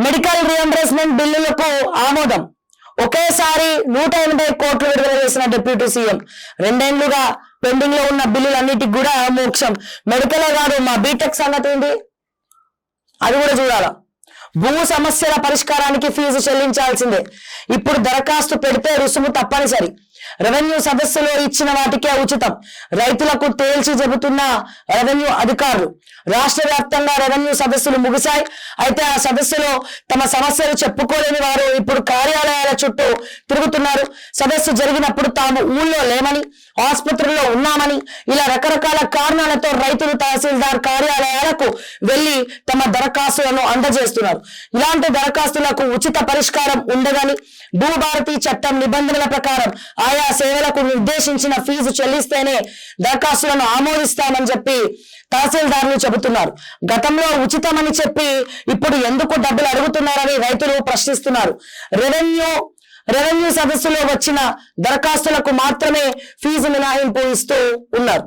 Medical reimbursement బిల్లులకు ఆమోదం. ఒకేసారి 180 కోట్లు విడుదల చేసిన డిప్యూటీ సీఎం. 2 ఏళ్లుగా పెండింగ్ లో ఉన్న బిల్లులన్నిటికి కూడా మోక్షం. మెడికలే కాదు, మా బీటెక్ సంగతి ఏంటి అది కూడా చూడాలా. భూ సమస్యల పరిష్కారానికి ఫీజు చెల్లించాల్సిందే. ఇప్పుడు దరఖాస్తు పెడితే రుసుము తప్పనిసరి. రెవెన్యూ సదస్సులో ఇచ్చిన వాటికే ఉచితం. రైతులకు తేల్చి చెబుతున్న రెవెన్యూ అధికారులు. రాష్ట్ర వ్యాప్తంగా రెవెన్యూ సదస్సులు ముగిశాయి. అయితే ఆ సదస్సులో తమ సమస్యలు చెప్పుకోలేని వారు ఇప్పుడు కార్యాలయాల చుట్టూ తిరుగుతున్నారు. సదస్సు జరిగినప్పుడు తాము ఊళ్ళో లేమని, ఆసుపత్రుల్లో ఉన్నామని, ఇలా రకరకాల కారణాలతో రైతులు తహసీల్దార్ కార్యాలయాలకు వెళ్లి తమ దరఖాస్తులను అందజేస్తున్నారు. ఇలాంటి దరఖాస్తులకు ఉచిత పరిష్కారం ఉండదని, భూభారతి చట్టం నిబంధనల ప్రకారం ఆయా సేవలకు నిర్దేశించిన ఫీజు చెల్లిస్తేనే దరఖాస్తులను ఆమోదిస్తామని చెప్పి తహసీల్దార్లు చెబుతున్నారు. గతంలో ఉచితమని చెప్పి ఇప్పుడు ఎందుకు డబ్బులు అడుగుతున్నారని రైతులు ప్రశ్నిస్తున్నారు. రెవెన్యూ సదస్సులో వచ్చిన దరఖాస్తులకు మాత్రమే ఫీజు మినహాయింపు ఇస్తూ ఉన్నారు.